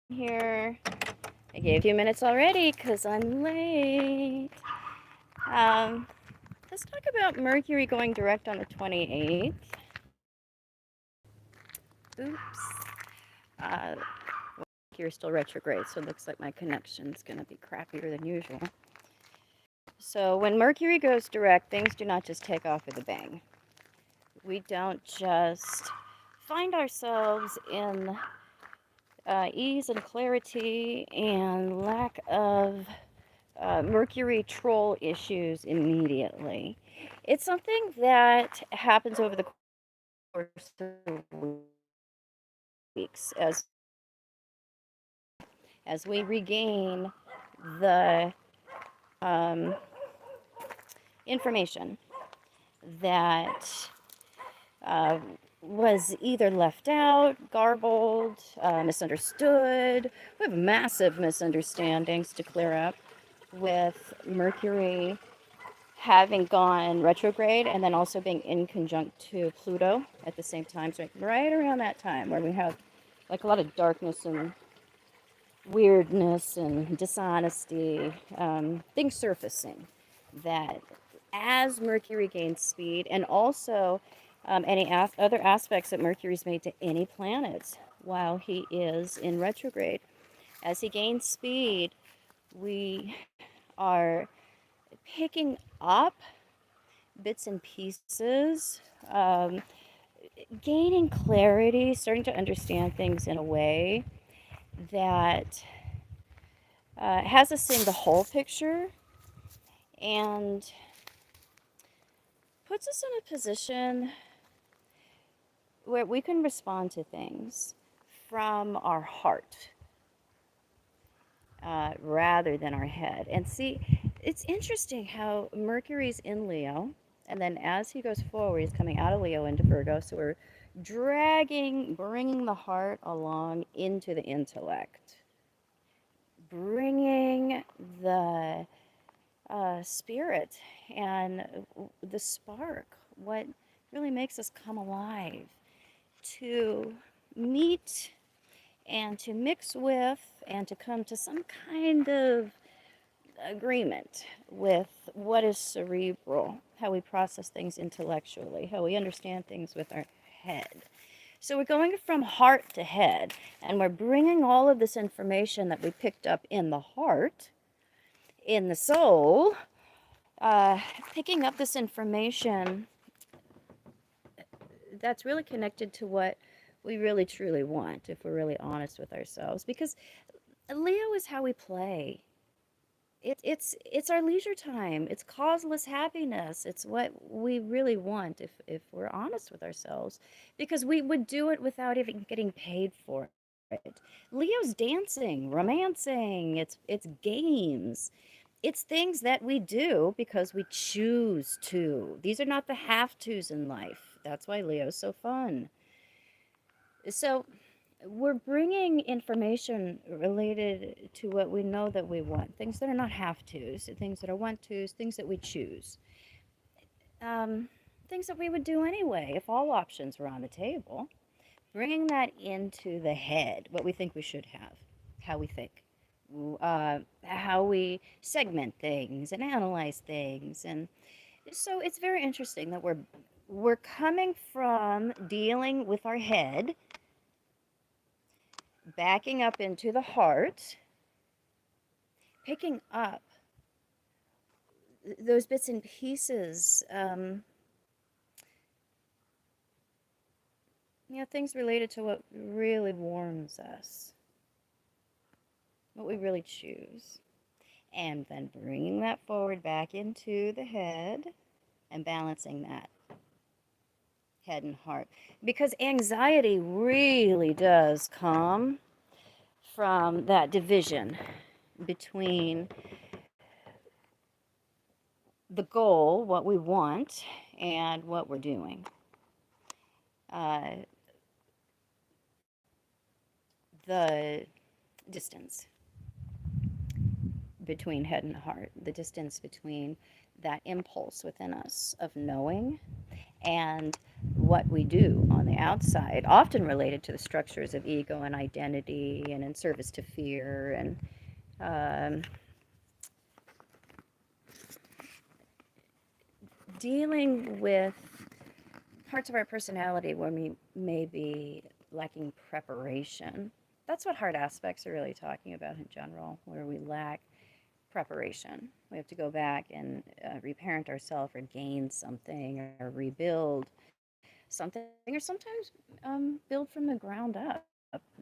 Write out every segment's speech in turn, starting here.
here. I gave you minutes already because I'm late. Let's talk about Mercury going direct on the 28th. Oops. Mercury's still retrograde, so it looks like my connection's going to be crappier than usual. So when Mercury goes direct, things do not just take off with a bang. We don't just find ourselves in ease and clarity and lack of Mercury troll issues immediately. It's something that happens over the course of weeks as we regain the information that was either left out, garbled, misunderstood. We have massive misunderstandings to clear up with Mercury having gone retrograde and then also being in conjunct to Pluto at the same time. So right around that time where we have like a lot of darkness and weirdness and dishonesty, things surfacing that as Mercury gains speed, and also any other aspects that Mercury's made to any planets while he is in retrograde. As he gains speed, we are picking up bits and pieces, gaining clarity, starting to understand things in a way that has us seeing the whole picture and puts us in a position where we can respond to things from our heart rather than our head. And see, it's interesting how Mercury's in Leo, and then as he goes forward, he's coming out of Leo into Virgo. So we're bringing the heart along into the intellect, bringing the spirit and the spark, what really makes us come alive, to meet and to mix with and to come to some kind of agreement with what is cerebral, how we process things intellectually, how we understand things with our head. So we're going from heart to head, and we're bringing all of this information that we picked up in the heart, in the soul, picking up this information that's really connected to what we really truly want, if we're really honest with ourselves. Because Leo is how we play. It's our leisure time. It's causeless happiness. It's what we really want if we're honest with ourselves, because we would do it without even getting paid for it. Leo's dancing, romancing. It's games. It's things that we do because we choose to. These are not the have tos in life. That's why Leo's so fun. So we're bringing information related to what we know that we want, things that are not have tos, things that are want tos, things that we choose, things that we would do anyway if all options were on the table. Bringing that into the head, what we think we should have, how we think, how we segment things and analyze things. And so it's very interesting that we're coming from dealing with our head, backing up into the heart, picking up those bits and pieces, things related to what really warms us, what we really choose. And then bringing that forward back into the head and balancing that head and heart. Because anxiety really does come from that division between the goal, what we want, and what we're doing. The distance between head and heart, the distance between that impulse within us of knowing and what we do on the outside, often related to the structures of ego and identity and in service to fear and dealing with parts of our personality where we may be lacking preparation. That's what hard aspects are really talking about in general, where we lack preparation. We have to go back and reparent ourselves or gain something or rebuild something or sometimes build from the ground up,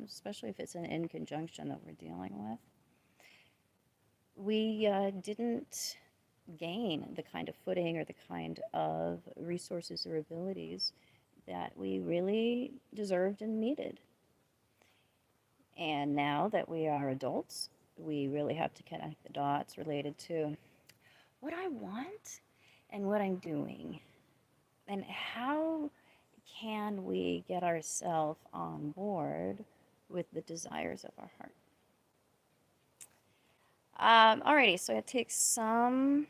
especially if it's in conjunction that we're dealing with. We didn't gain the kind of footing or the kind of resources or abilities that we really deserved and needed. And now that we are adults, we really have to connect the dots related to what I want and what I'm doing. And how can we get ourselves on board with the desires of our heart? Alrighty, so it takes some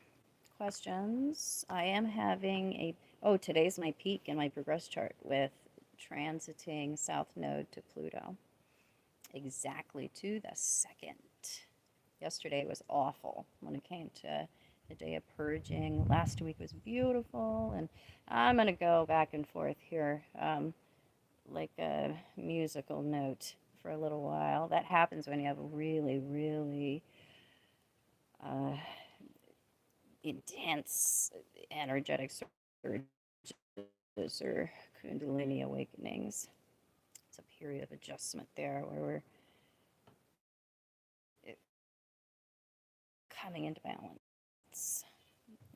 questions. I am having today's my peak in my progress chart with transiting South Node to Pluto. Exactly to the second. Yesterday was awful when it came to the day of purging. Last week was beautiful, and I'm going to go back and forth here like a musical note for a little while. That happens when you have a really, really intense energetic surges or kundalini awakenings. It's a period of adjustment there where we're coming into balance.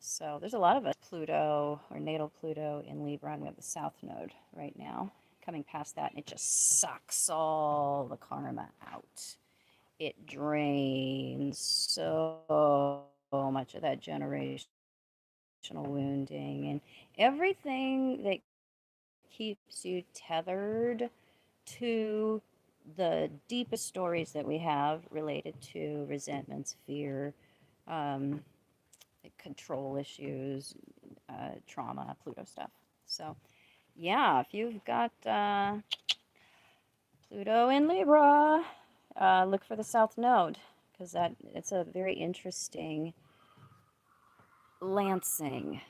So there's a lot of us, Pluto or natal Pluto in Libra, and we have the South Node right now coming past that, and it just sucks all the karma out. It drains so much of that generational wounding and everything that keeps you tethered to the deepest stories that we have related to resentments, fear, control issues, trauma, Pluto stuff. So, yeah, if you've got Pluto in Libra, look for the South Node because it's a very interesting lancing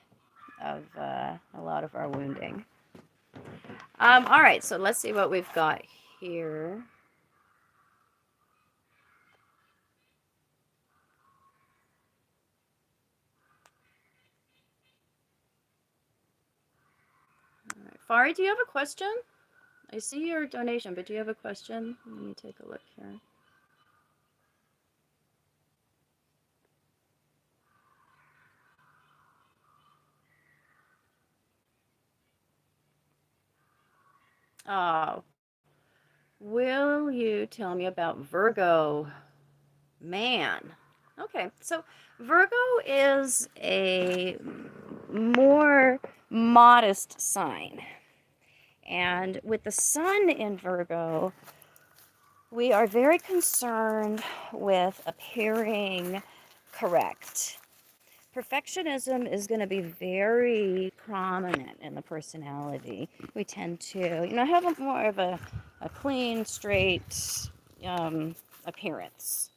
of a lot of our wounding. All right, so let's see what we've got here. All right. Fari, do you have a question? I see your donation, but do you have a question? Let me take a look here. Oh, will you tell me about Virgo? Man. Okay, so Virgo is a more modest sign. And with the sun in Virgo, we are very concerned with appearing correct. Perfectionism is going to be very prominent in the personality. We tend to, have more of a clean, straight appearance.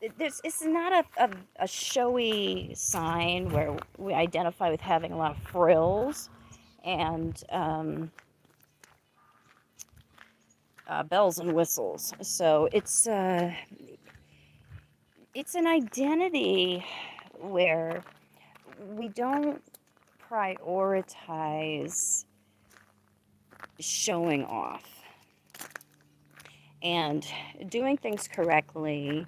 It's not a showy sign where we identify with having a lot of frills and bells and whistles. So it's an identity where we don't prioritize showing off. And doing things correctly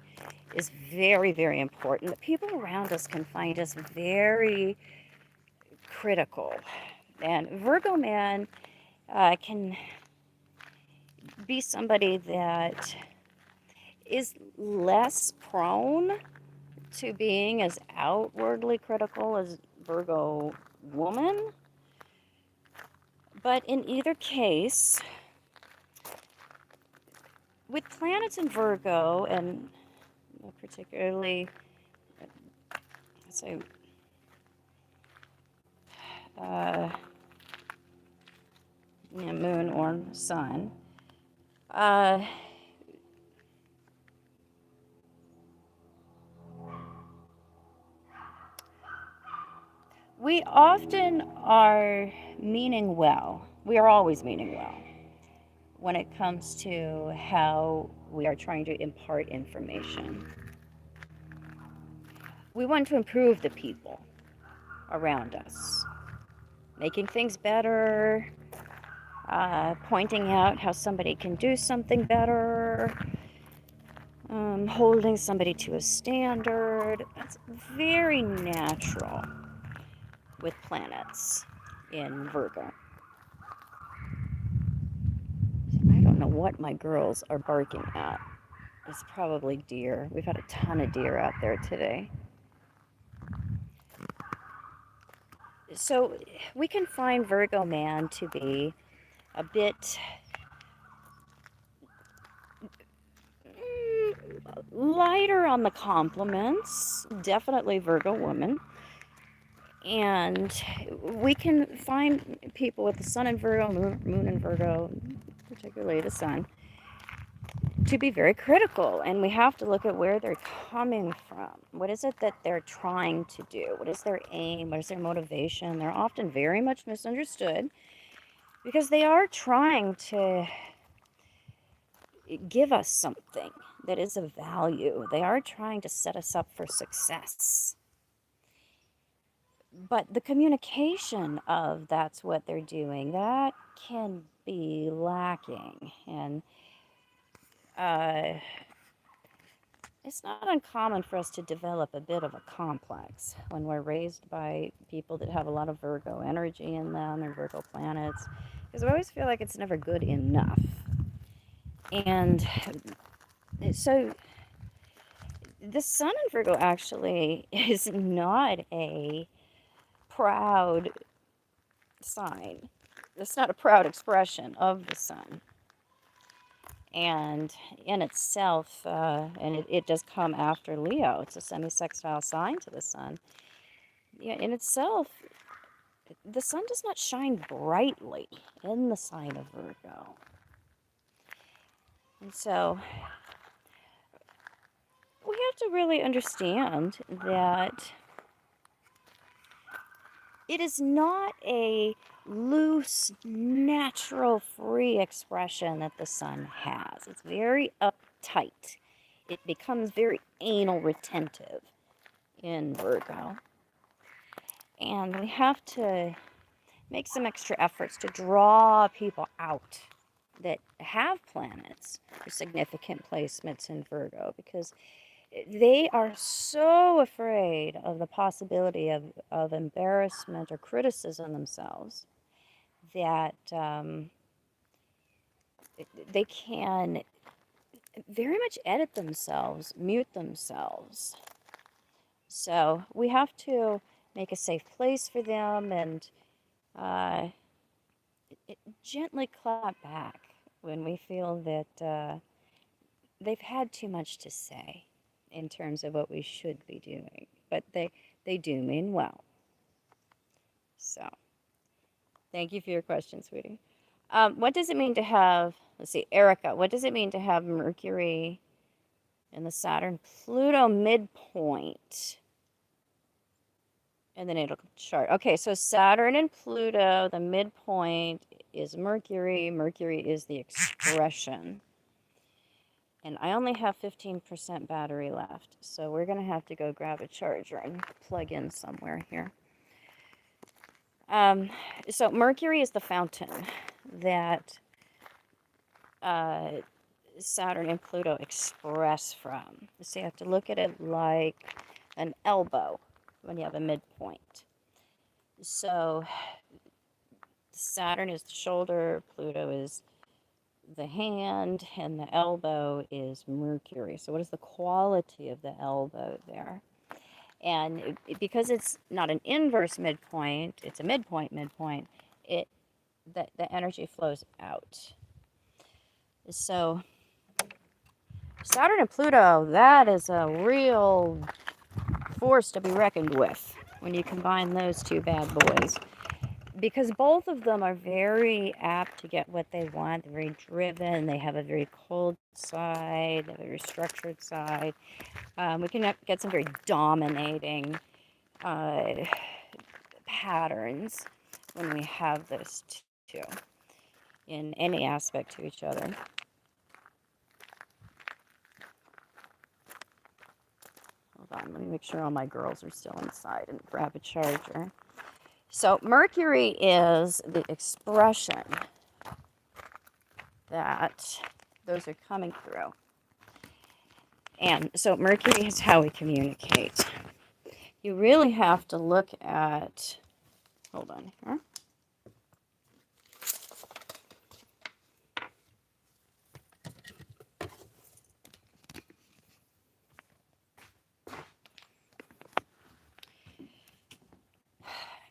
is very, very important. The people around us can find us very critical. And Virgo man can be somebody that is less prone to being as outwardly critical as Virgo woman. But in either case, with planets in Virgo, and particularly, let's say, moon or sun. Uh, we often are meaning well. We are always meaning well when it comes to how we are trying to impart information. We want to improve the people around us, making things better, pointing out how somebody can do something better, holding somebody to a standard. That's very natural with planets in Virgo. I don't know what my girls are barking at. It's probably deer. We've had a ton of deer out there today. So we can find Virgo man to be a bit lighter on the compliments, definitely Virgo woman. And we can find people with the sun in Virgo, moon in Virgo, particularly the sun, to be very critical. And we have to look at where they're coming from. What is it that they're trying to do? What is their aim? What is their motivation? They're often very much misunderstood because they are trying to give us something that is of value. They are trying to set us up for success. But the communication of that's what they're doing, that can be lacking. And it's not uncommon for us to develop a bit of a complex when we're raised by people that have a lot of Virgo energy in them and Virgo planets, because we always feel like it's never good enough. And so the sun in Virgo actually is not a proud sign. It's not a proud expression of the sun. And in itself, and it does come after Leo, it's a semi-sextile sign to the sun. Yeah, in itself, the sun does not shine brightly in the sign of Virgo. And so we have to really understand that it is not a loose, natural, free expression that the sun has. It's very uptight. It becomes very anal retentive in Virgo. And we have to make some extra efforts to draw people out that have planets or significant placements in Virgo, because they are so afraid of the possibility of embarrassment or criticism themselves that they can very much edit themselves, mute themselves. So we have to make a safe place for them and gently clap back when we feel that they've had too much to say in terms of what we should be doing. But they do mean well. So thank you for your question, sweetie. What does it mean to have, let's see, Erica, what does it mean to have Mercury in the Saturn-Pluto midpoint in the natal chart? Okay, so Saturn and Pluto, the midpoint is Mercury. Mercury is the expression. And I only have 15% battery left, so we're going to have to go grab a charger and plug in somewhere here. So Mercury is the fountain that Saturn and Pluto express from. So you have to look at it like an elbow when you have a midpoint. So Saturn is the shoulder, Pluto is the hand, and the elbow is Mercury. So what is the quality of the elbow there? And because it's not an inverse midpoint, it's a midpoint, the energy flows out. So Saturn and Pluto, that is a real force to be reckoned with when you combine those two bad boys. because both of them are very apt to get what they want. They're very driven. They have a very cold side, a very structured side. We can get some very dominating patterns when we have those two in any aspect to each other. Hold on, let me make sure all my girls are still inside and grab a charger. So Mercury is the expression that those are coming through. And so Mercury is how we communicate. You really have to look at, hold on here.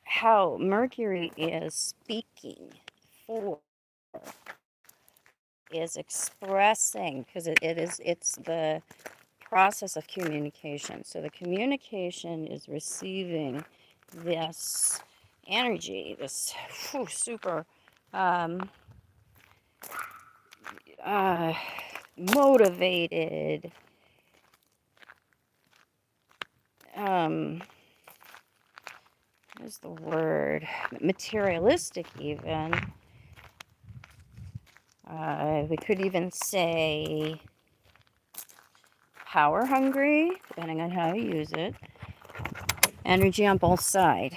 How Mercury is speaking for, is expressing, because it's the process of communication. So the communication is receiving this energy, this super motivated, what's the word? Materialistic, even. We could even say power hungry, depending on how you use it. Energy on both sides.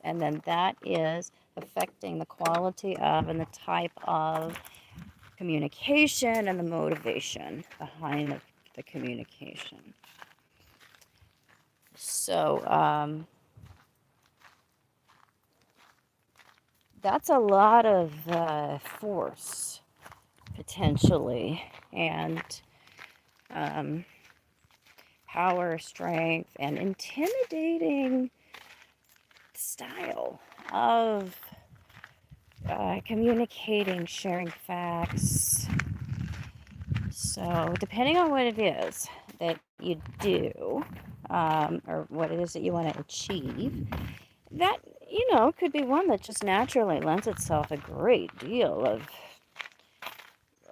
And then that is affecting the quality of and the type of communication and the motivation behind the communication. So that's a lot of force, potentially, and power, strength, and intimidating style of communicating, sharing facts. So depending on what it is that you do, or what it is that you want to achieve, that, could be one that just naturally lends itself a great deal of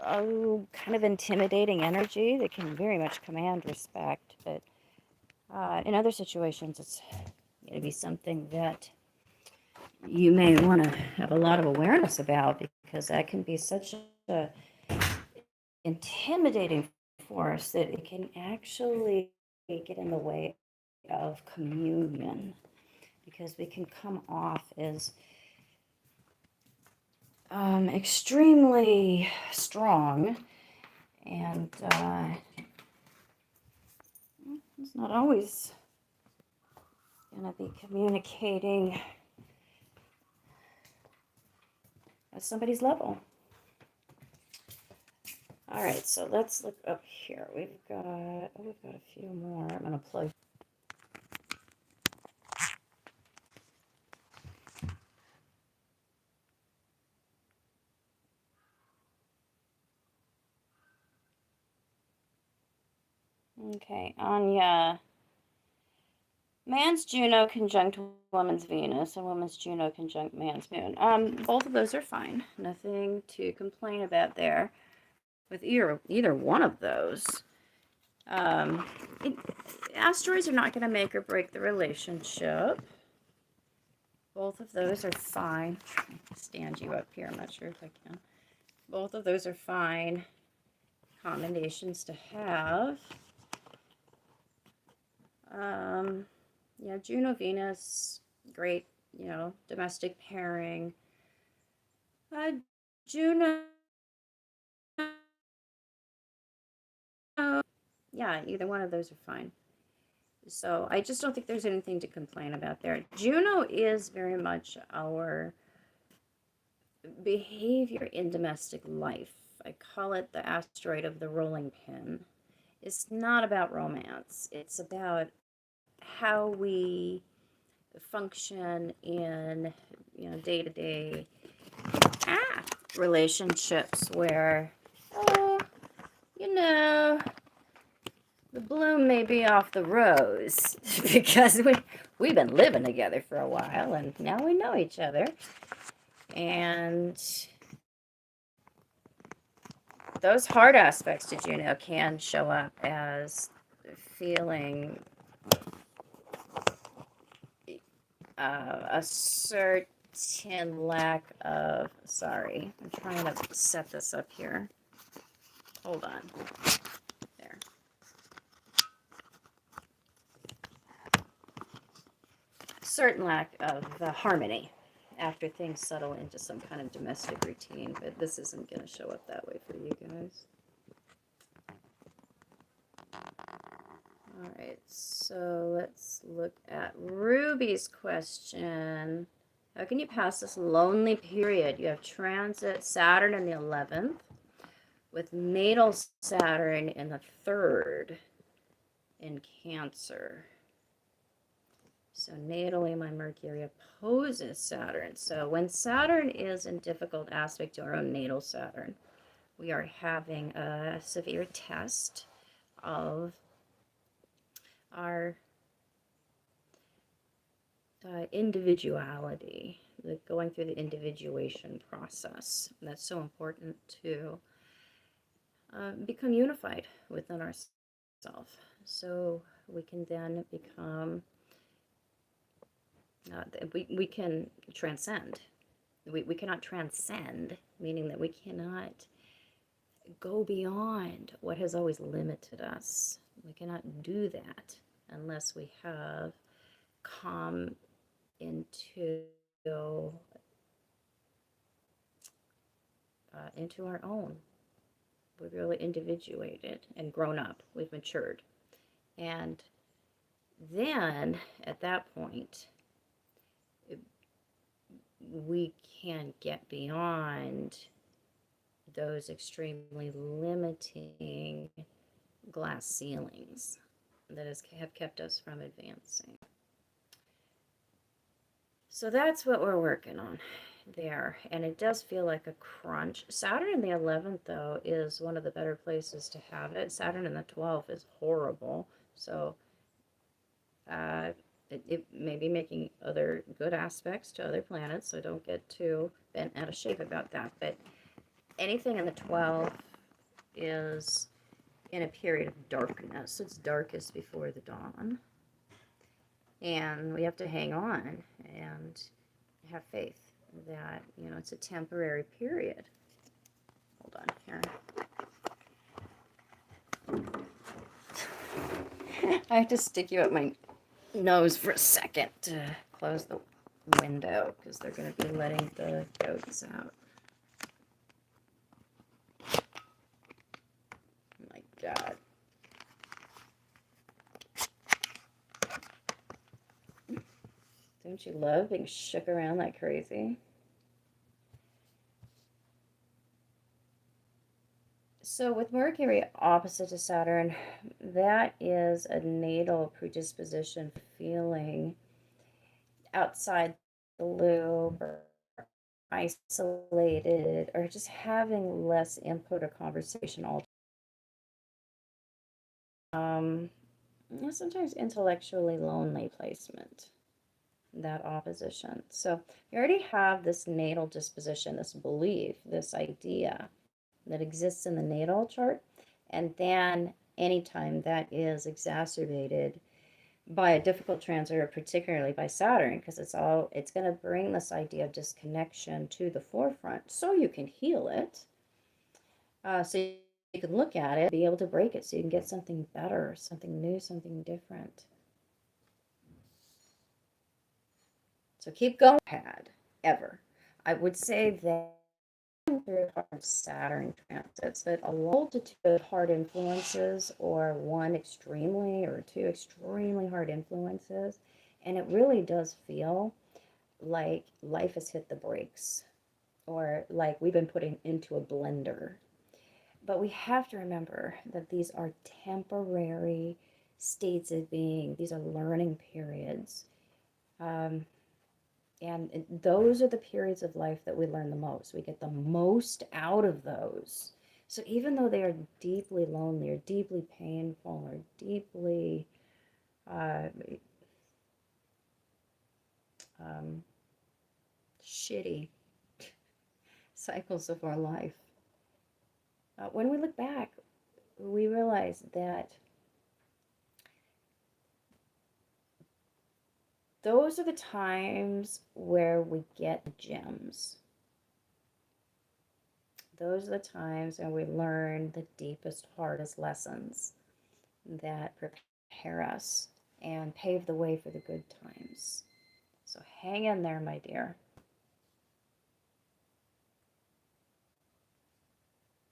kind of intimidating energy that can very much command respect. But in other situations, it's going to be something that you may want to have a lot of awareness about, because that can be such a intimidating force that it can actually get in the way of communion, because we can come off as extremely strong, and it's not always going to be communicating at somebody's level. All right, so let's look up here. We've got a few more. I'm going to plug. Okay, Anya. Man's Juno conjunct woman's Venus, and woman's Juno conjunct man's moon. Both of those are fine. Nothing to complain about there with either one of those. Asteroids are not going to make or break the relationship. Both of those are fine. I'll stand you up here. I'm not sure if I can. Both of those are fine combinations to have. Yeah, Juno Venus, great, domestic pairing. Juno, yeah, either one of those are fine. So I just don't think there's anything to complain about there. Juno is very much our behavior in domestic life. I call it the asteroid of the rolling pin. It's not about romance. It's about how we function in, day-to-day relationships where, the bloom may be off the rose because we've been living together for a while, and now we know each other. And those hard aspects to Juno can show up as feeling a certain lack of, sorry, I'm trying to set this up here. Hold on. There. Certain lack of harmony after things settle into some kind of domestic routine, but this isn't going to show up that way for you guys. All right, so let's look at Ruby's question. How can you pass this lonely period? You have transit Saturn in the 11th with natal Saturn in the 3rd in Cancer. So natally, my Mercury opposes Saturn. So when Saturn is in difficult aspect to our own natal Saturn, we are having a severe test of our individuality, going through the individuation process. And that's so important to become unified within ourselves, so we can then become, we can transcend. We cannot transcend, meaning that we cannot go beyond what has always limited us. We cannot do that unless we have come into our own. We've really individuated and grown up. We've matured. And then at that point, we can get beyond those extremely limiting glass ceilings that have kept us from advancing. So that's what we're working on there, and it does feel like a crunch. Saturn in the 11th, though, is one of the better places to have it. Saturn in the 12th is horrible, so it may be making other good aspects to other planets, so don't get too bent out of shape about that. But anything in the 12th is in a period of darkness. It's darkest before the dawn. And we have to hang on and have faith that, you know, it's a temporary period. Hold on here. I have to stick you up my nose for a second to close the window because they're going to be letting the goats out. Oh my God. Don't you love being shook around like crazy? So with Mercury opposite to Saturn, that is a natal predisposition for feeling outside the loop or isolated or just having less input or conversation all sometimes intellectually lonely placement, that opposition. So you already have this natal disposition, this belief, this idea that exists in the natal chart, and then anytime that is exacerbated by a difficult transit, particularly by Saturn, because it's going to bring this idea of disconnection to the forefront, so you can heal it, so you can look at it, be able to break it, so you can get something better, something new, something different. So keep going, ever. I would say that through hard Saturn transits, that a multitude of hard influences, or one extremely or two extremely hard influences, and it really does feel like life has hit the brakes, or like we've been put into a blender. But we have to remember that these are temporary states of being. These are learning periods. And those are the periods of life that we learn the most. We get the most out of those. So even though they are deeply lonely or deeply painful or deeply um, shitty cycles of our life. When we look back, we realize that those are the times where we get gems. Those are the times when we learn the deepest, hardest lessons that prepare us and pave the way for the good times. So hang in there, my dear.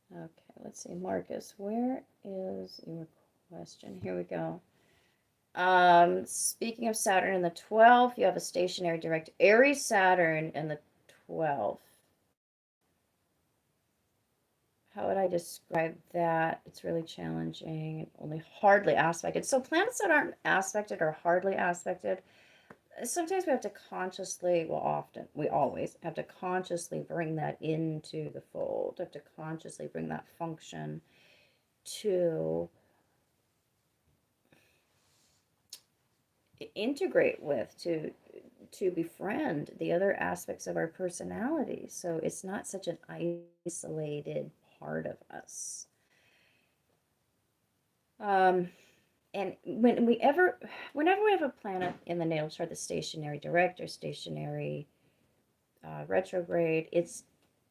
Okay, let's see, Marcus, where is your question? Here we go. Speaking of Saturn in the 12th, you have a stationary direct Aries Saturn in the 12th. How would I describe that? It's really challenging, only hardly aspected. So planets that aren't aspected or hardly aspected, sometimes we have to consciously, well, often, we always have to consciously bring that into the fold, have to consciously bring that function to integrate with, to befriend the other aspects of our personality. So it's not such an isolated part of us. And whenever we have a planet in the natal chart that's stationary direct or stationary retrograde, it's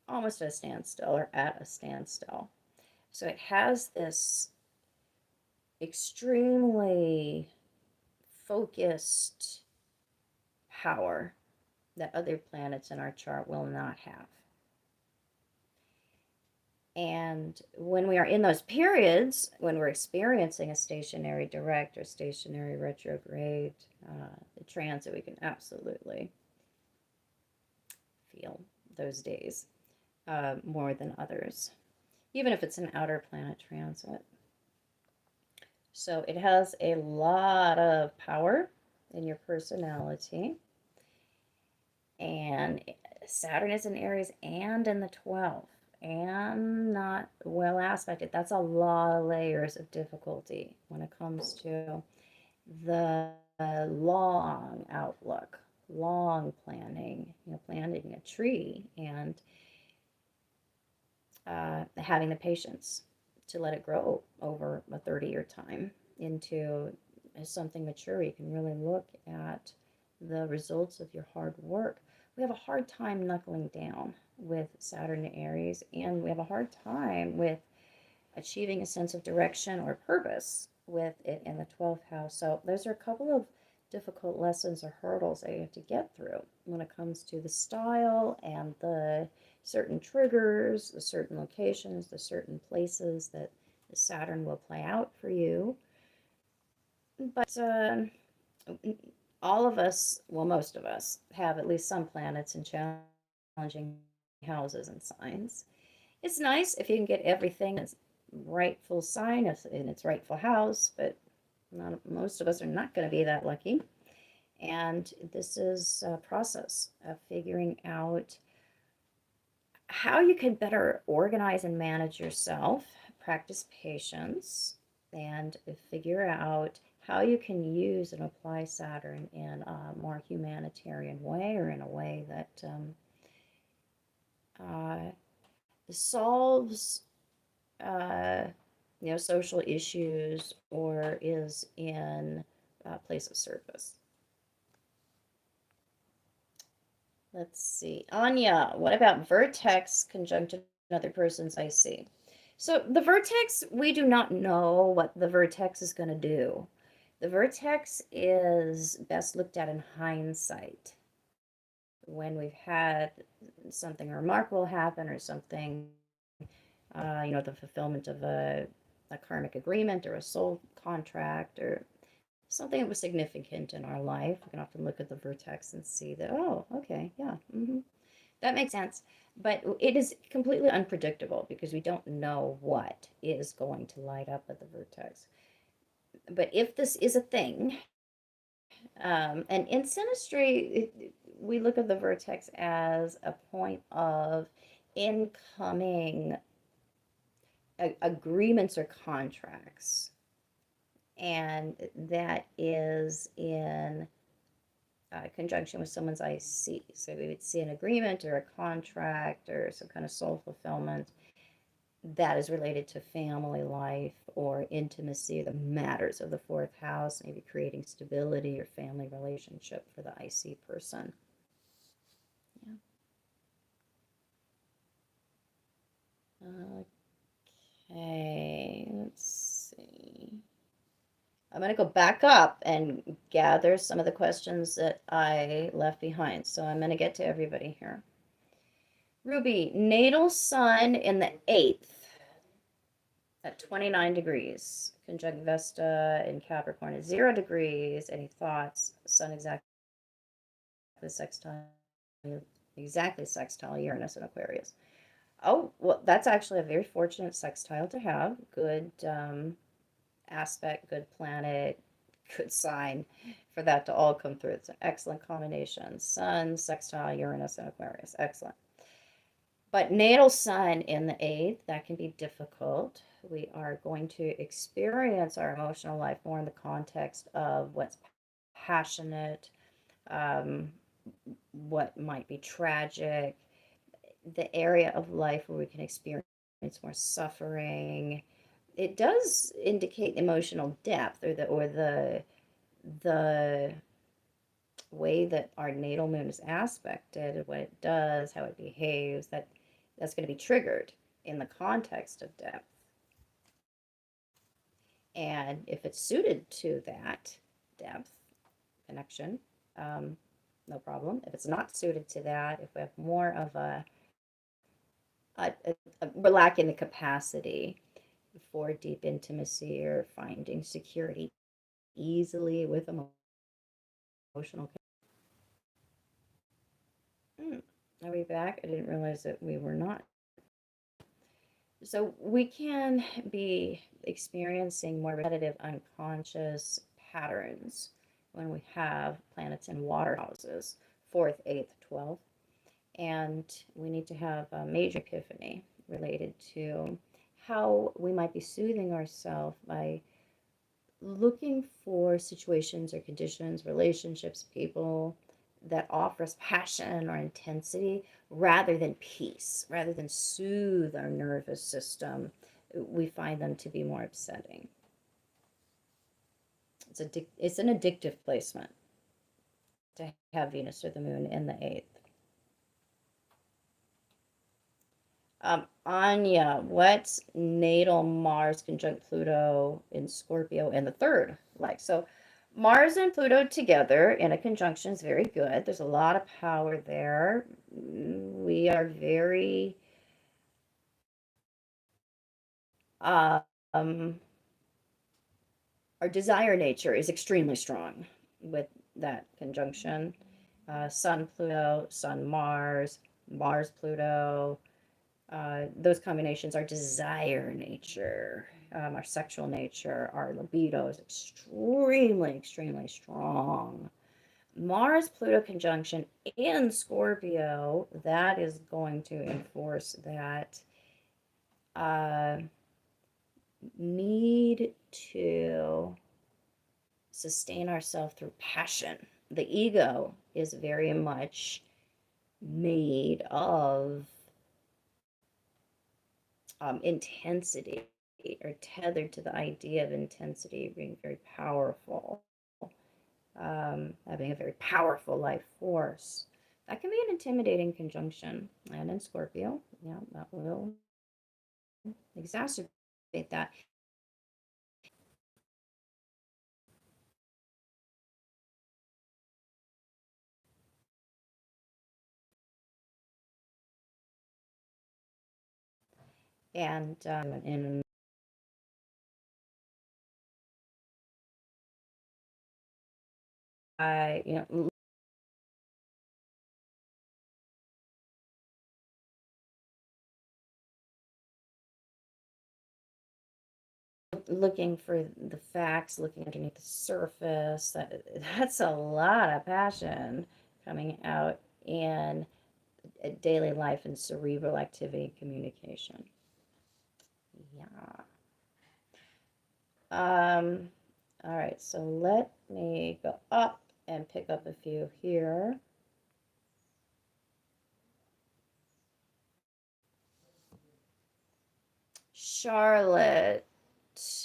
almost at a standstill or at a standstill. So it has this extremely focused power that other planets in our chart will not have. And when we are in those periods, when we're experiencing a stationary direct or stationary retrograde the transit, we can absolutely feel those days more than others, even if it's an outer planet transit. So it has a lot of power in your personality. And Saturn is in Aries and in the 12th and not well aspected. That's a lot of layers of difficulty when it comes to the long outlook, long planning, planting a tree and having the patience to let it grow over a 30-year time into something mature. You can really look at the results of your hard work. We have a hard time knuckling down with Saturn in Aries, and we have a hard time with achieving a sense of direction or purpose with it in the 12th house. So those are a couple of difficult lessons or hurdles that you have to get through when it comes to the style and the certain triggers, the certain locations, the certain places that the Saturn will play out for you. But all of us, well, most of us, have at least some planets in challenging houses and signs. It's nice if you can get everything in its rightful sign, in its rightful house, but most of us are not going to be that lucky. And this is a process of figuring out how you can better organize and manage yourself, practice patience, and figure out how you can use and apply Saturn in a more humanitarian way, or in a way that solves social issues or is in a place of service. Let's see. Anya, what about vertex conjunct another person's IC? So the vertex, we do not know what the vertex is going to do. The vertex is best looked at in hindsight. When we've had something remarkable happen or something, the fulfillment of a karmic agreement or a soul contract or something that was significant in our life, we can often look at the vertex and see that, oh, okay, yeah, that makes sense. But it is completely unpredictable because we don't know what is going to light up at the vertex. But if this is a thing, and in Synastry, we look at the vertex as a point of incoming agreements or contracts. And that is in conjunction with someone's IC. So we would see an agreement or a contract or some kind of soul fulfillment that is related to family life or intimacy, the matters of the fourth house, maybe creating stability or family relationship for the IC person. Yeah. Okay, let's see. I'm going to go back up and gather some of the questions that I left behind. So I'm going to get to everybody here. Ruby, natal sun in the 8th at 29 degrees. Conjunct Vesta in Capricorn at 0 degrees. Any thoughts? Sun exactly sextile Uranus in Aquarius. Oh, well, that's actually a very fortunate sextile to have. Good aspect, good planet, good sign for that to all come through. It's an excellent combination. Sun, sextile, Uranus, and Aquarius. Excellent. But natal sun in the 8th, that can be difficult. We are going to experience our emotional life more in the context of what's passionate, what might be tragic, the area of life where we can experience more suffering. It does indicate emotional depth or the way that our natal moon is aspected, what it does, how it behaves, that's going to be triggered in the context of depth. And if it's suited to that depth connection, no problem. If it's not suited to that, if we have more of we're lacking the capacity for deep intimacy or finding security easily with emotional. Are we back? I didn't realize that we were not. So we can be experiencing more repetitive unconscious patterns when we have planets in water houses, 4th, 8th, 12th. And we need to have a major epiphany related to how we might be soothing ourselves by looking for situations or conditions, relationships, people that offer us passion or intensity rather than peace, rather than soothe our nervous system. We find them to be more upsetting. It's an addictive placement to have Venus or the moon in the 8th. Anya, what's natal Mars conjunct Pluto in Scorpio in the 3rd like? So Mars and Pluto together in a conjunction is very good. There's a lot of power there. We are very our desire nature is extremely strong with that conjunction. Sun Pluto, Sun Mars, Mars Pluto. Those combinations are desire nature, our sexual nature, our libido is extremely, extremely strong. Mars Pluto conjunction in Scorpio, that is going to enforce that need to sustain ourselves through passion. The ego is very much made of intensity or tethered to the idea of intensity being very powerful, having a very powerful life force. That can be an intimidating conjunction. And in Scorpio, yeah, that will exacerbate that. And in looking for the facts, looking underneath the surface, that's a lot of passion coming out in daily life and cerebral activity communication. Yeah. All right, so let me go up and pick up a few here. Charlotte,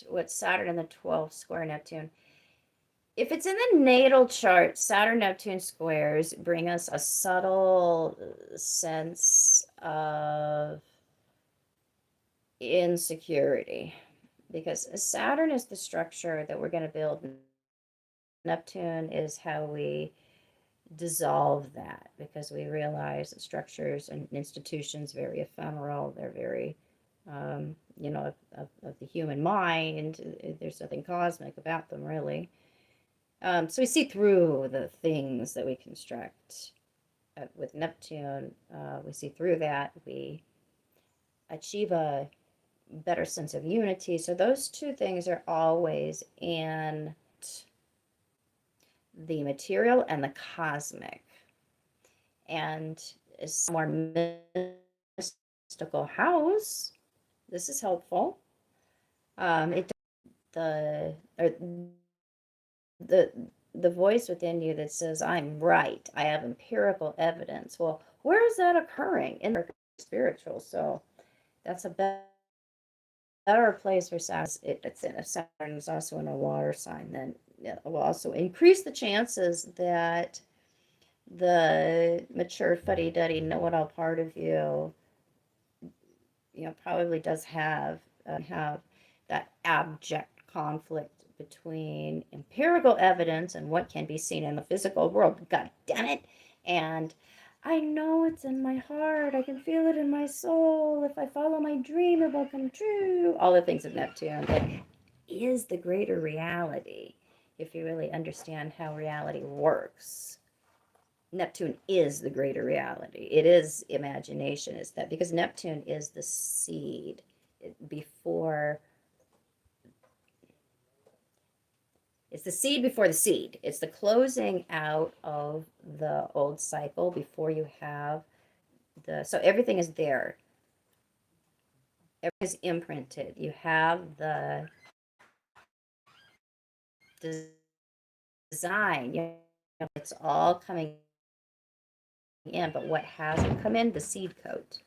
with Saturn in the 12th square Neptune. If it's in the natal chart, Saturn Neptune squares bring us a subtle sense of insecurity, because Saturn is the structure that we're going to build. Neptune is how we dissolve that, because we realize that structures and institutions very ephemeral. They're very of the human mind. There's nothing cosmic about them, really. So we see through the things that we construct with Neptune. We see through that. We achieve a better sense of unity. So those two things are always in the material and the cosmic. And is more mystical house. This is helpful. It the or the the voice within you that says, I'm right, I have empirical evidence. Well, where is that occurring? In the spiritual. So that's a better place for Saturn. It's in, if Saturn is also in a water sign, then it will also increase the chances that the mature fuddy-duddy know-it-all part of you, probably does have that abject conflict between empirical evidence and what can be seen in the physical world. God damn it! And I know it's in my heart. I can feel it in my soul. If I follow my dream, it will come true. All the things of Neptune. That is the greater reality, if you really understand how reality works. Neptune is the greater reality. It is imagination, is that, because Neptune is the seed before. It's the seed before the seed. It's the closing out of the old cycle before you have so everything is there. Everything is imprinted. You have the design. It's all coming in, but what hasn't come in? The seed coat.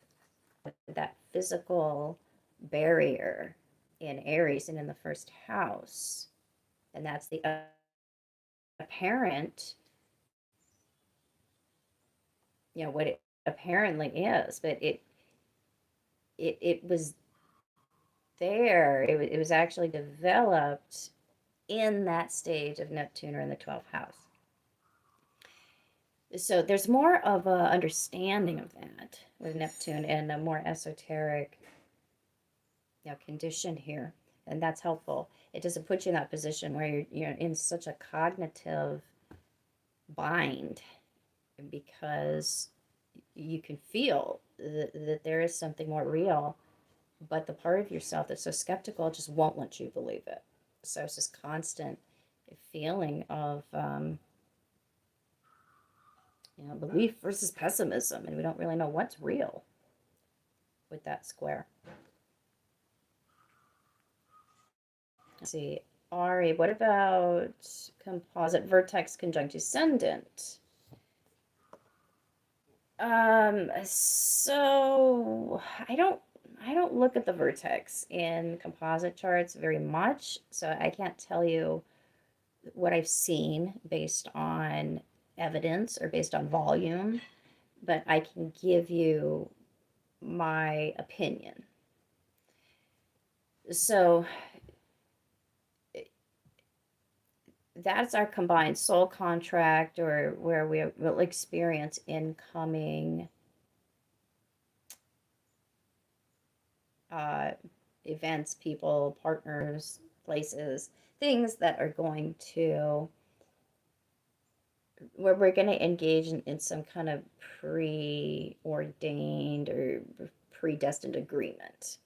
That physical barrier in Aries and in the first house. And that's the apparent, what it apparently is, but it was there. It was actually developed in that stage of Neptune, or in the 12th house. So there's more of a understanding of that with Neptune, and a more esoteric condition here, and that's helpful. It doesn't put you in that position where you're in such a cognitive bind, because you can feel that there is something more real, but the part of yourself that's so skeptical just won't let you believe it. So it's this constant feeling of belief versus pessimism, and we don't really know what's real with that square. Let's see, Ari, what about composite vertex conjunct ascendant? So I don't look at the vertex in composite charts very much, so I can't tell you what I've seen based on evidence or based on volume, but I can give you my opinion. So that's our combined soul contract, or where we will experience incoming events, people, partners, places, things that are going to, where we're going to engage in some kind of preordained or predestined agreement.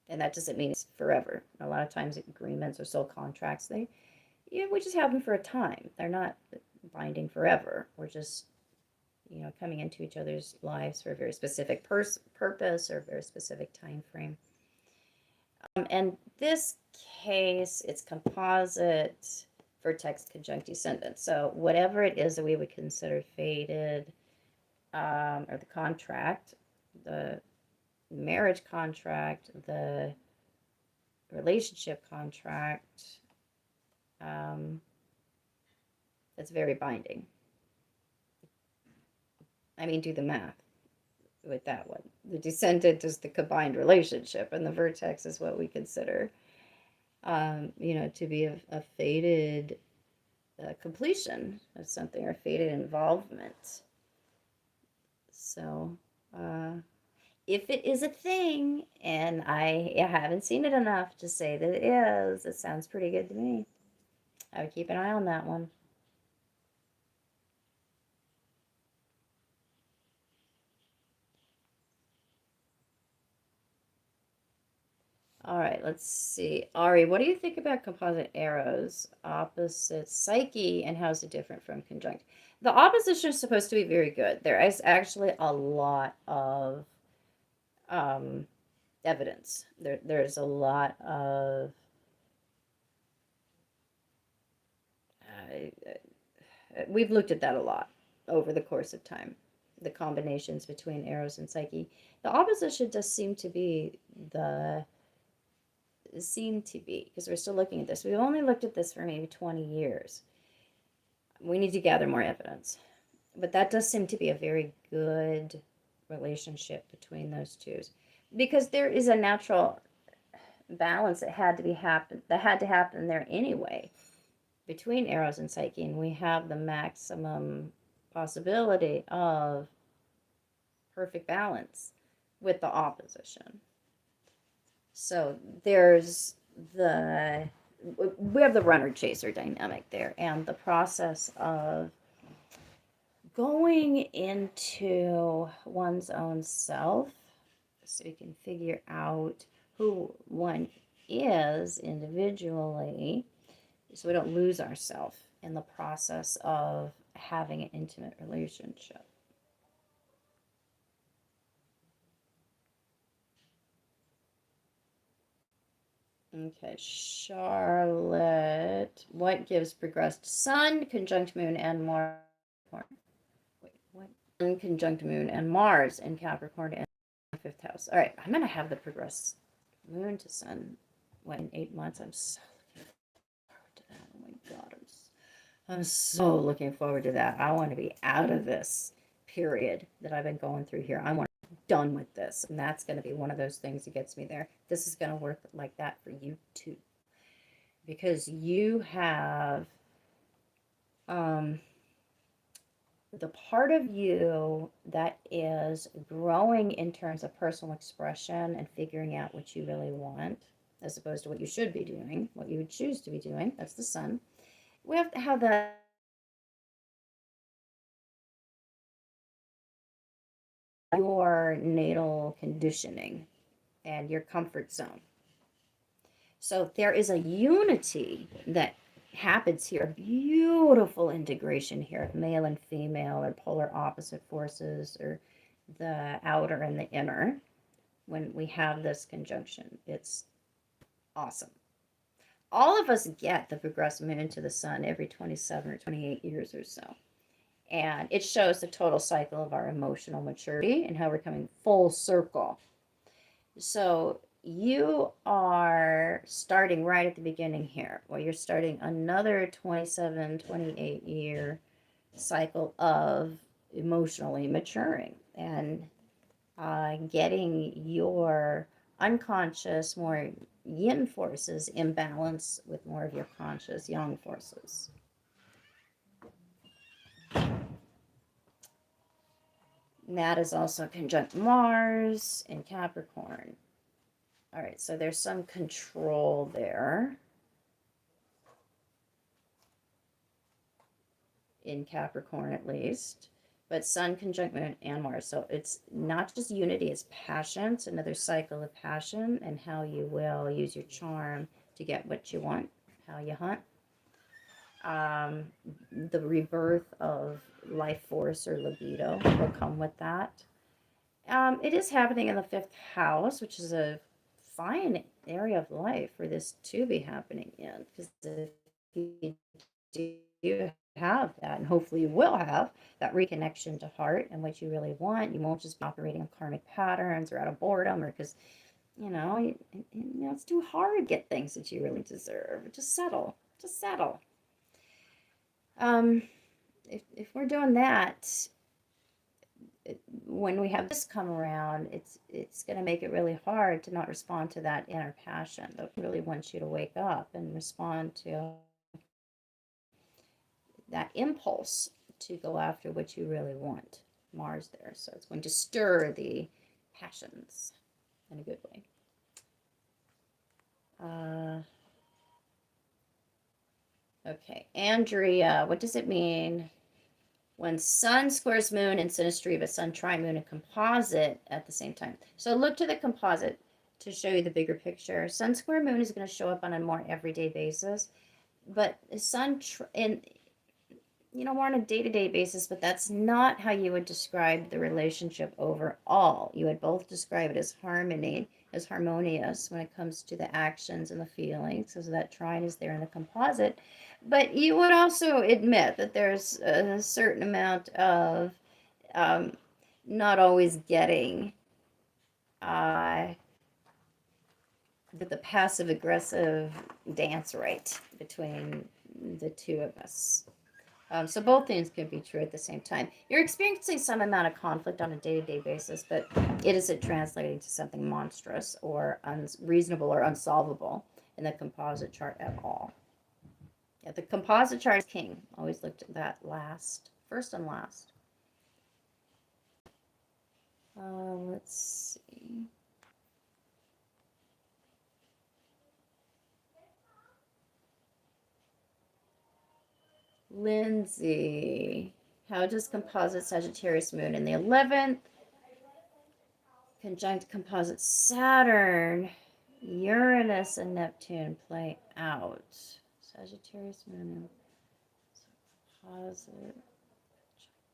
And that doesn't mean it's forever. A lot of times agreements or soul contracts, we just have them for a time. They're not binding forever. We're just, coming into each other's lives for a very specific purpose, or a very specific time frame. And this case, it's composite vertex conjunct descendant. So whatever it is that we would consider fated, or the contract, the marriage contract, the relationship contract, that's very binding. I mean, do the math with that one. The descendant is the combined relationship, and the vertex is what we consider, to be a fated completion of something, or fated involvement. So, if it is a thing, and I haven't seen it enough to say that it is, it sounds pretty good to me. I would keep an eye on that one. All right, let's see. Ari, what do you think about composite arrows, opposite Psyche, and how is it different from conjunct? The opposition is supposed to be very good. There is actually a lot of evidence. There's a lot of we've looked at that a lot over the course of time. The combinations between Eros and Psyche. The opposition does seem to be because we're still looking at this. We've only looked at this for maybe 20 years. We need to gather more evidence. But that does seem to be a very good relationship between those two, because there is a natural balance that had to happen there anyway between Eros and Psyche, and we have the maximum possibility of perfect balance with the opposition. So there's we have the runner chaser dynamic there, and the process of going into one's own self so you can figure out who one is individually, so we don't lose ourselves in the process of having an intimate relationship. Okay, Charlotte. What gives progressed Sun, conjunct Moon, and Mars? Wait, what? Sun, conjunct Moon, and Mars in Capricorn and 5th house. All right, I'm going to have the progressed Moon to Sun in 8 months. I'm so looking forward to that. Oh my God, I'm so looking forward to that. I want to be out of this period that I've been going through here. I want to be done with this. And that's going to be one of those things that gets me there. This is going to work like that for you too. Because you have the part of you that is growing in terms of personal expression and figuring out what you really want, as opposed to what you should be doing, what you would choose to be doing. That's the Sun. We have to have that your natal conditioning and your comfort zone. So there is a unity that happens here, beautiful integration here of male and female, or polar opposite forces, or the outer and the inner. When we have this conjunction, it's awesome. All of us get the progressive moon to the Sun every 27 or 28 years or so. And it shows the total cycle of our emotional maturity and how we're coming full circle. So you are starting right at the beginning here, where you're starting another 27, 28-year cycle of emotionally maturing and getting your unconscious, more yin forces in balance with more of your conscious yang forces. And that is also conjunct Mars in Capricorn. All right, so there's some control there in Capricorn, at least. But Sun conjunct Moon and Mars. So it's not just unity, it's passion. It's another cycle of passion and how you will use your charm to get what you want, how you hunt. The rebirth of life force or libido will come with that. It is happening in the 5th house, which is a fine area of life for this to be happening in. Because if you do have that, and hopefully you will have that reconnection to heart and what you really want. You won't just be operating on karmic patterns or out of boredom or because, it's too hard to get things that you really deserve. Just settle. Just settle. If we're doing that, when we have this come around, it's going to make it really hard to not respond to that inner passion that really wants you to wake up and respond to that impulse to go after what you really want. Mars there, so it's going to stir the passions in a good way. Okay, Andrea, what does it mean when Sun squares Moon in Synastry, but Sun tri-Moon and composite at the same time? So look to the composite to show you the bigger picture. Sun square Moon is going to show up on a more everyday basis, but Sun more on a day-to-day basis, but that's not how you would describe the relationship overall. You would both describe it as harmony, as harmonious when it comes to the actions and the feelings, so that trine is there in the composite. But you would also admit that there's a certain amount of not always getting the passive-aggressive dance right between the two of us. So both things could be true at the same time. You're experiencing some amount of conflict on a day-to-day basis, but it isn't translating to something monstrous or unreasonable or unsolvable in the composite chart at all. Yeah, the composite chart is king. Always looked at that first and last. Let's see. Lindsay, how does composite Sagittarius Moon in the 11th conjunct composite Saturn, Uranus, and Neptune play out? Sagittarius Moon, composite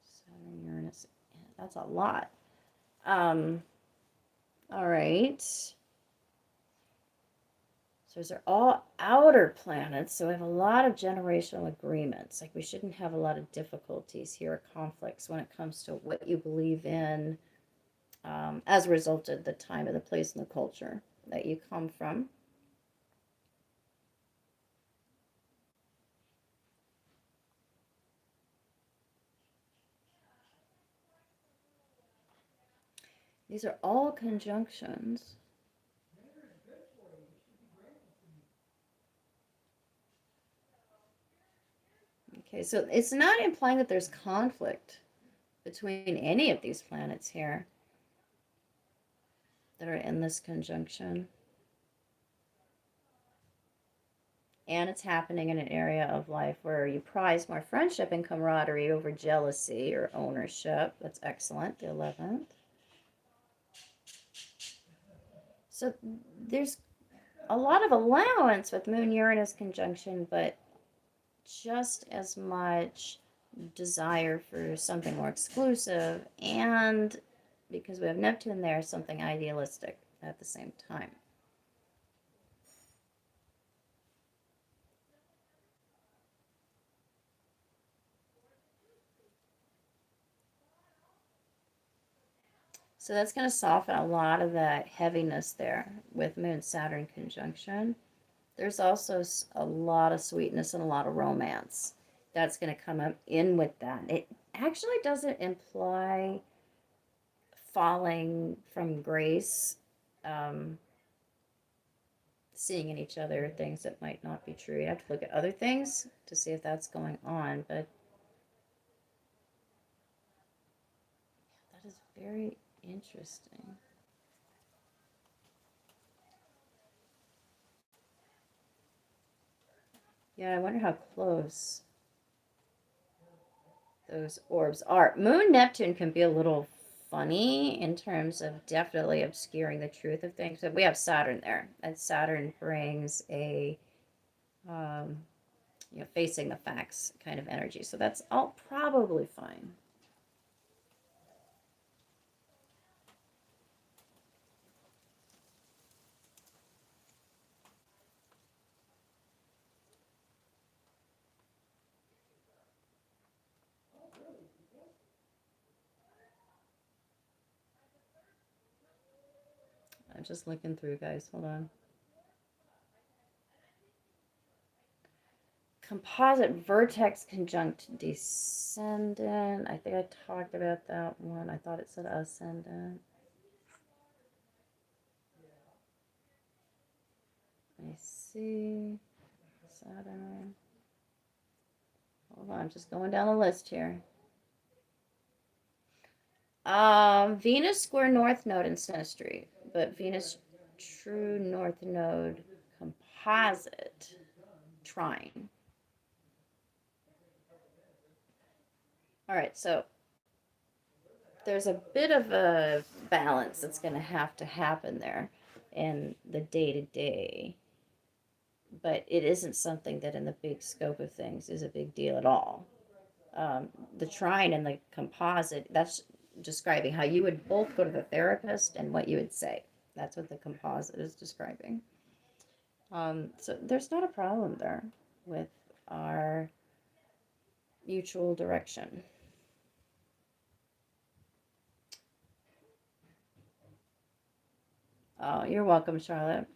Saturn, Uranus. That's a lot. All right. So those are all outer planets, so we have a lot of generational agreements. Like we shouldn't have a lot of difficulties here, or conflicts when it comes to what you believe in as a result of the time of the place and the culture that you come from. These are all conjunctions. Okay, so it's not implying that there's conflict between any of these planets here that are in this conjunction. And it's happening in an area of life where you prize more friendship and camaraderie over jealousy or ownership. That's excellent, the 11th. So there's a lot of allowance with Moon-Uranus conjunction, but just as much desire for something more exclusive, and because we have Neptune there, something idealistic at the same time. So that's going to soften a lot of that heaviness there with Moon-Saturn conjunction. There's also a lot of sweetness and a lot of romance that's going to come up in with that. It actually doesn't imply falling from grace, seeing in each other things that might not be true. You have to look at other things to see if that's going on, but that is very interesting. Yeah, I wonder how close those orbs are. Moon Neptune can be a little funny in terms of definitely obscuring the truth of things. But we have Saturn there, and Saturn brings a facing the facts kind of energy. So that's all probably fine. I'm just looking through, guys. Hold on. Composite vertex conjunct descendant. I think I talked about that one. I thought it said ascendant. I see. Saturn. Hold on, I'm just going down the list here. Venus square north node in Synastry, but Venus true north node composite trine. All right, so there's a bit of a balance that's going to happen there in the day-to-day, but it isn't something that in the big scope of things is a big deal at all. The trine and the composite, that's describing how you would both go to the therapist and what you would say. That's what the composite is describing. So there's not a problem there with our mutual direction. Oh, you're welcome, Charlotte.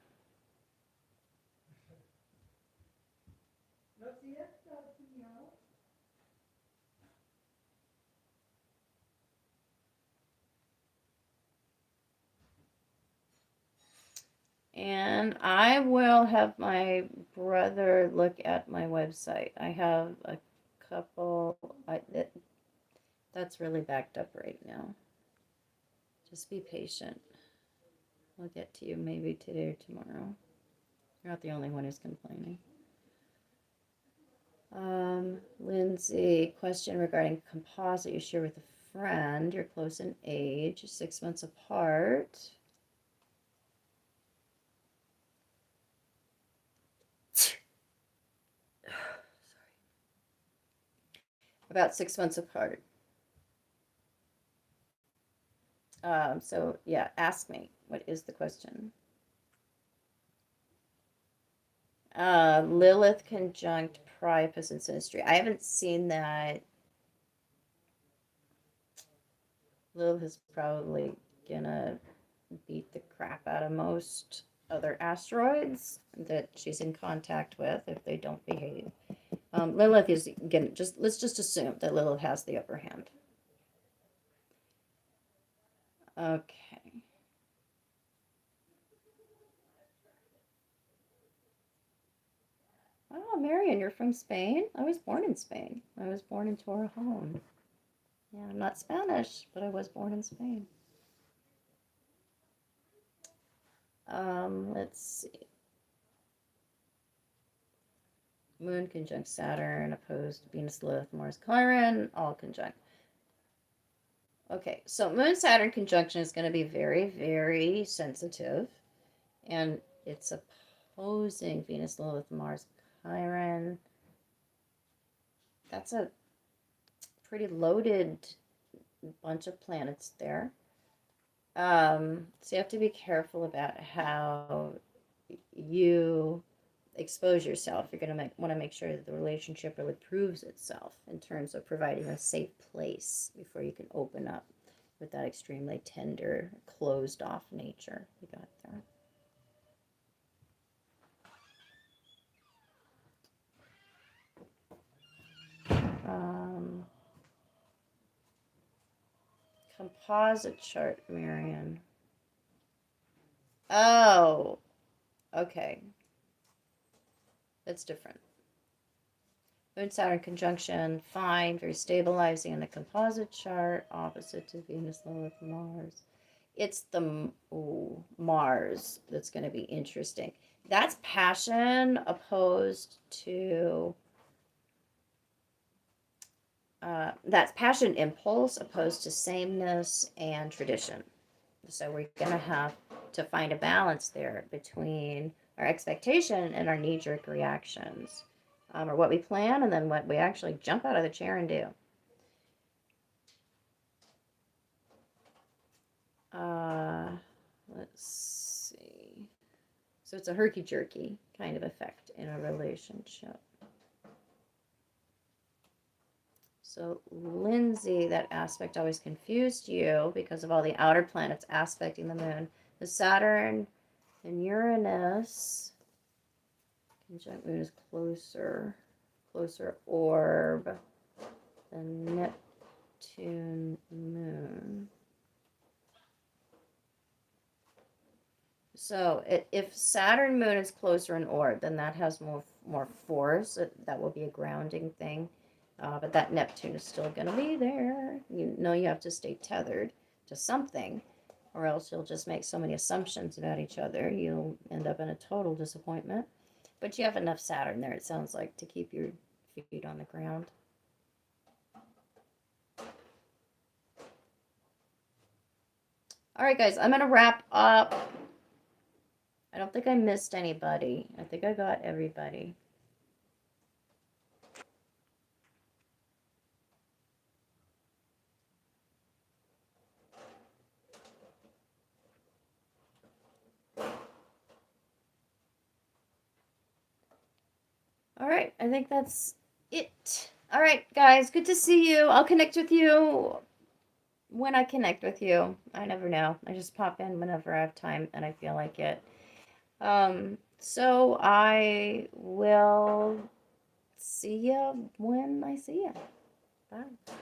And I will have my brother look at my website. I have a couple, that's really backed up right now. Just be patient. I'll get to you maybe today or tomorrow. You're not the only one who's complaining. Lindsay, question regarding composite you share with a friend. You're close in age, 6 months apart. Sorry. About 6 months apart. So yeah, ask me. What is the question? Lilith conjunct Priapus and Synastry. I haven't seen that. Lilith is probably gonna beat the crap out of most other asteroids that she's in contact with if they don't behave. Lilith is again, let's just assume that Lilith has the upper hand. Okay. Oh, Marion, you're from Spain? I was born in Spain. I was born in Torrejon. Yeah, I'm not Spanish, but I was born in Spain. Let's see. Moon conjunct Saturn, opposed Venus, Lilith, Mars, Chiron, all conjunct. Okay, so Moon Saturn conjunction is going to be very, very sensitive, and it's opposing Venus, Lilith, Mars, Chiron. That's a pretty loaded bunch of planets there. So you have to be careful about how you expose yourself. You're going to want to make sure that the relationship really proves itself in terms of providing a safe place before you can open up with that extremely tender, closed off nature you got there. Composite chart, Marion. Oh, okay. That's different. Moon Saturn conjunction, fine, very stabilizing in the composite chart, opposite to Venus, Lilith, Mars. It's the Mars that's going to be interesting. That's passion opposed to that's passion impulse opposed to sameness and tradition. So we're going to have to find a balance there between our expectation and our knee-jerk reactions, or what we plan and then what we actually jump out of the chair and do. Let's see. So it's a herky-jerky kind of effect in a relationship. So Lindsay, that aspect always confused you because of all the outer planets aspecting the moon. The Saturn and Uranus conjunct Moon is closer orb than Neptune Moon. So if Saturn Moon is closer in orb, then that has more force. That will be a grounding thing. But that Neptune is still going to be there. You know you have to stay tethered to something, or else you'll just make so many assumptions about each other. You'll end up in a total disappointment. But you have enough Saturn there, it sounds like, to keep your feet on the ground. All right, guys, I'm going to wrap up. I don't think I missed anybody. I think I got everybody. All right, I think that's it. All right, guys, good to see you. I'll connect with you when I connect with you. I never know. I just pop in whenever I have time and I feel like it. So I will see you when I see you. Bye.